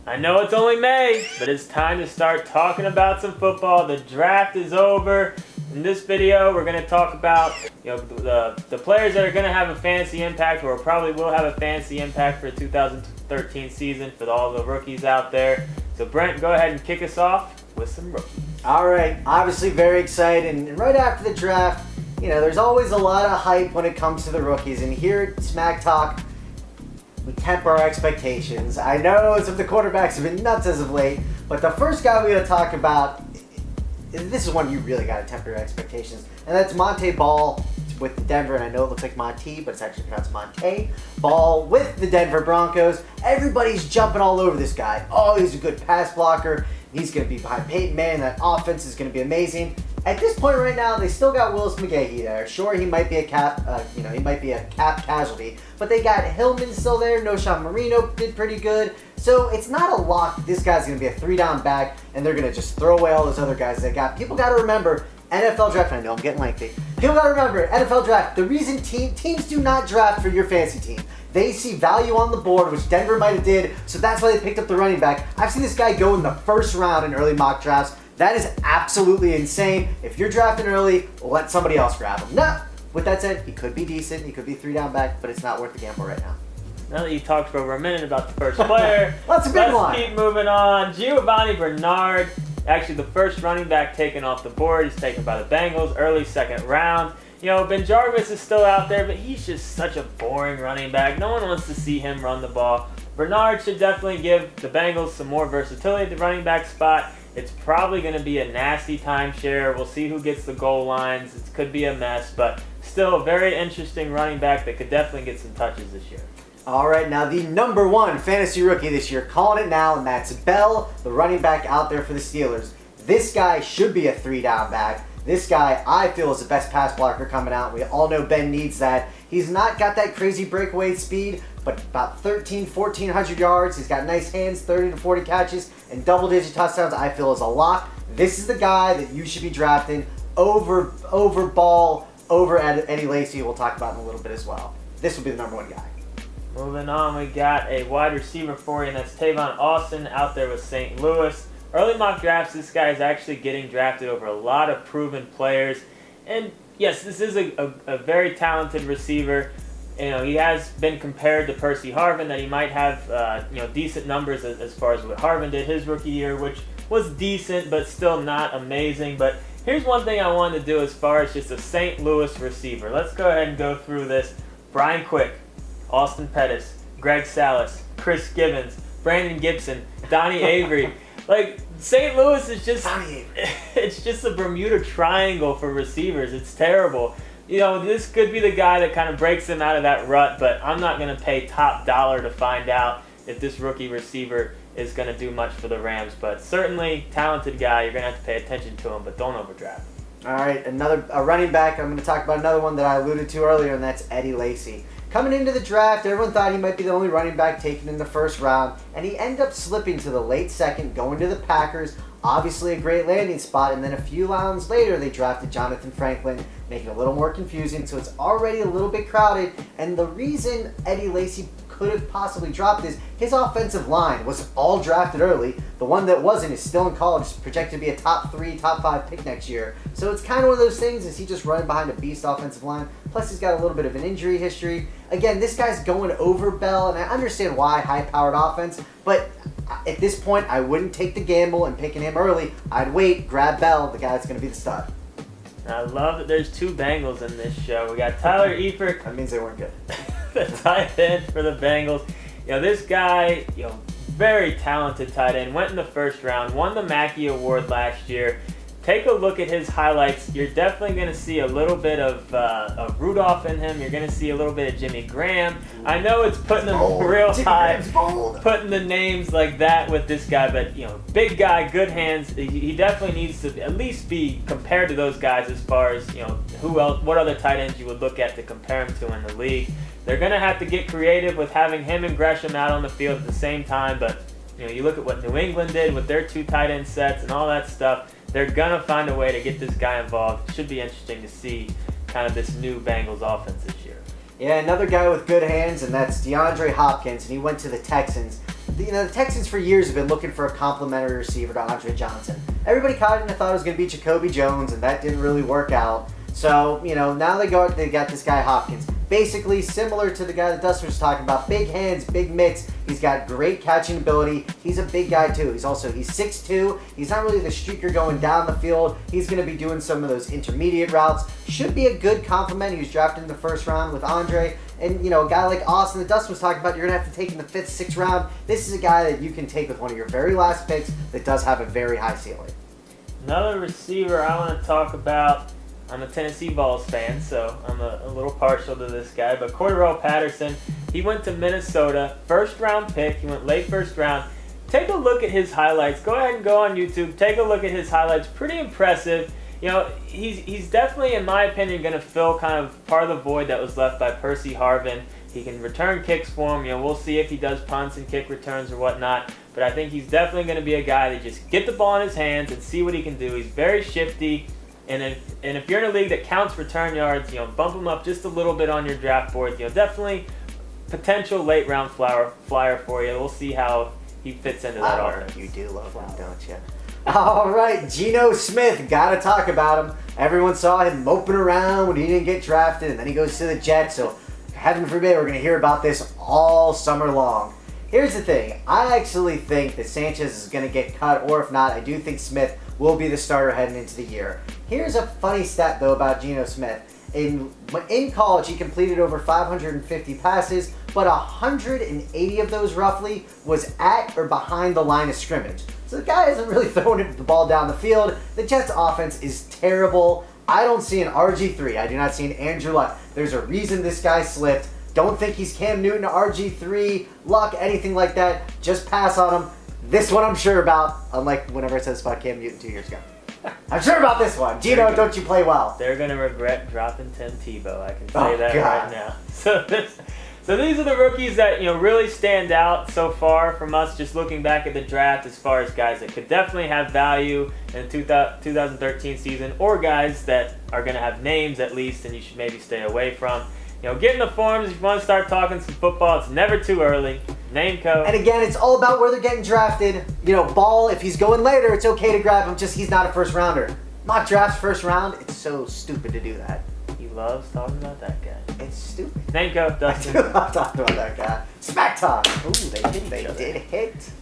I know it's only May, but it's time to start talking about some football. The draft is over. In this video, we're going to talk about the players that are going to have a fantasy impact, or probably will have a fantasy impact for the 2013 season for all the rookies out there. So Brent, go ahead and kick us off with some rookies. All right, obviously very excited. And right after the draft, there's always a lot of hype when it comes to the rookies. And here at Smack Talk, we temper our expectations. I know some of the quarterbacks have been nuts as of late, but the first guy we're going to talk about, this is one you really got to temper your expectations, and that's Montee Ball with Denver. And I know it looks like Montee, but it's actually pronounced Montee Ball with the Denver Broncos. Everybody's jumping all over this guy. Oh, he's a good pass blocker. He's going to be behind Peyton Manning. That offense is going to be amazing. At this point right now, they still got Willis McGahee there. Sure, he might be a cap casualty, but they got Hillman still there. Noshawn Marino did pretty good. So it's not a lock that this guy's going to be a 3-down back, and they're going to just throw away all those other guys they got. People got to remember, NFL draft, I know I'm getting lengthy. People got to remember, NFL draft, the reason teams do not draft for your fantasy team. They see value on the board, which Denver might have did, so that's why they picked up the running back. I've seen this guy go in the first round in early mock drafts. That is absolutely insane. If you're drafting early, let somebody else grab him. No. With that said, he could be decent. He could be 3-down back, but it's not worth the gamble right now. Now that you talked for over a minute about the first player, let's keep moving on. Giovanni Bernard, actually the first running back taken off the board. He's taken by the Bengals, early second round. Ben Jarvis is still out there, but he's just such a boring running back. No one wants to see him run the ball. Bernard should definitely give the Bengals some more versatility at the running back spot. It's probably going to be a nasty timeshare. We'll see who gets the goal lines. It could be a mess, but still a very interesting running back that could definitely get some touches this year. All right, now the number one fantasy rookie this year, calling it now, and that's Bell, the running back out there for the Steelers. This guy should be a 3-down back. This guy, I feel, is the best pass blocker coming out. We all know Ben needs that. He's not got that crazy breakaway speed, but about 1,400 yards. He's got nice hands, 30 to 40 catches, and double-digit touchdowns, I feel, is a lock. This is the guy that you should be drafting over Ball, over Eddie Lacy, we'll talk about in a little bit as well. This will be the number one guy. Moving on, we got a wide receiver for you, and that's Tavon Austin out there with St. Louis. Early mock drafts, this guy is actually getting drafted over a lot of proven players. And yes, this is a very talented receiver. He has been compared to Percy Harvin, that he might have decent numbers as far as what Harvin did his rookie year, which was decent but still not amazing. But here's one thing I wanted to do as far as just a St. Louis receiver. Let's go ahead and go through this. Brian Quick, Austin Pettis, Greg Salas, Chris Gibbons, Brandon Gibson, Donnie Avery. St. Louis is it's just a Bermuda Triangle for receivers. It's terrible. This could be the guy that kind of breaks them out of that rut, but I'm not going to pay top dollar to find out if this rookie receiver is going to do much for the Rams. But certainly, talented guy. You're going to have to pay attention to him, but don't overdraft. All right, a running back. I'm going to talk about another one that I alluded to earlier, and that's Eddie Lacy. Coming into the draft, everyone thought he might be the only running back taken in the first round, and he ended up slipping to the late second, going to the Packers. Obviously a great landing spot, and then a few rounds later, they drafted Jonathan Franklin, making it a little more confusing, so it's already a little bit crowded. And the reason Eddie Lacy could have possibly dropped is his offensive line was all drafted early. The one that wasn't is still in college, projected to be a top 3, top 5 pick next year. So it's kind of one of those things, is he just running behind a beast offensive line? Plus he's got a little bit of an injury history. Again, this guy's going over Bell, and I understand why, high-powered offense, but at this point, I wouldn't take the gamble and picking him early. I'd wait, grab Bell, the guy that's going to be the stud. I love that there's 2 Bengals in this show. We got Tyler Eifert. That means they weren't good. The tight end for the Bengals. This guy, very talented tight end. Went in the first round. Won the Mackey Award last year. Take a look at his highlights. You're definitely going to see a little bit of Rudolph in him. You're going to see a little bit of Jimmy Graham. I know it's putting him real high, putting the names like that with this guy, but big guy, good hands. He definitely needs to at least be compared to those guys as far as who else, what other tight ends you would look at to compare him to in the league. They're going to have to get creative with having him and Gresham out on the field at the same time, but you look at what New England did with their 2 tight end sets and all that stuff. They're going to find a way to get this guy involved. It should be interesting to see kind of this new Bengals offense this year. Yeah, another guy with good hands, and that's DeAndre Hopkins, and he went to the Texans. the Texans for years have been looking for a complimentary receiver to Andre Johnson. Everybody kind of thought it was going to be Jacoby Jones, and that didn't really work out. So, now they got this guy Hopkins. Basically similar to the guy that Dustin was talking about. Big hands, big mitts. He's got great catching ability. He's a big guy too. He's 6'2". He's not really the streaker going down the field. He's going to be doing some of those intermediate routes. Should be a good compliment. He was drafted in the first round with Andre. And, a guy like Austin that Dustin was talking about, you're going to have to take in the 5th, 6th round. This is a guy that you can take with one of your very last picks that does have a very high ceiling. Another receiver I want to talk about. I'm a Tennessee Vols fan, so I'm a little partial to this guy. But Cordero Patterson, he went to Minnesota, first-round pick. He went late first round. Take a look at his highlights. Go ahead and go on YouTube. Take a look at his highlights. Pretty impressive. He's definitely, in my opinion, going to fill kind of part of the void that was left by Percy Harvin. He can return kicks for him. We'll see if he does punts and kick returns or whatnot. But I think he's definitely going to be a guy that just get the ball in his hands and see what he can do. He's very shifty. And if you're in a league that counts return yards, bump him up just a little bit on your draft board. Definitely potential late round flyer for you. We'll see how he fits into that offense. You do love him, don't you? All right, Geno Smith, gotta talk about him. Everyone saw him moping around when he didn't get drafted, and then he goes to the Jets. So heaven forbid we're gonna hear about this all summer long. Here's the thing. I actually think that Sanchez is gonna get cut, or if not, I do think Smith will be the starter heading into the year. Here's a funny stat, though, about Geno Smith. In college, he completed over 550 passes, but 180 of those, roughly, was at or behind the line of scrimmage. So the guy isn't really throwing the ball down the field. The Jets' offense is terrible. I don't see an RG3. I do not see an Andrew Luck. There's a reason this guy slipped. Don't think he's Cam Newton, RG3, Luck, anything like that. Just pass on him. This one I'm sure about, unlike whenever I said this about Cam Newton 2 years ago. I'm sure about this one. Geno, don't you play well? They're going to regret dropping Tim Tebow. I can say that God. Right now. So these are the rookies that really stand out so far from us just looking back at the draft as far as guys that could definitely have value in the 2013 season, or guys that are going to have names at least and you should maybe stay away from. Get in the forums if you want to start talking some football. It's never too early. Name code. And again, it's all about where they're getting drafted. Ball, if he's going later, it's okay to grab him, just he's not a first rounder. Mock drafts first round, it's so stupid to do that. He loves talking about that guy. It's stupid. Name code, Dustin. I do love talking about that guy. Smack talk. Ooh, they did hit.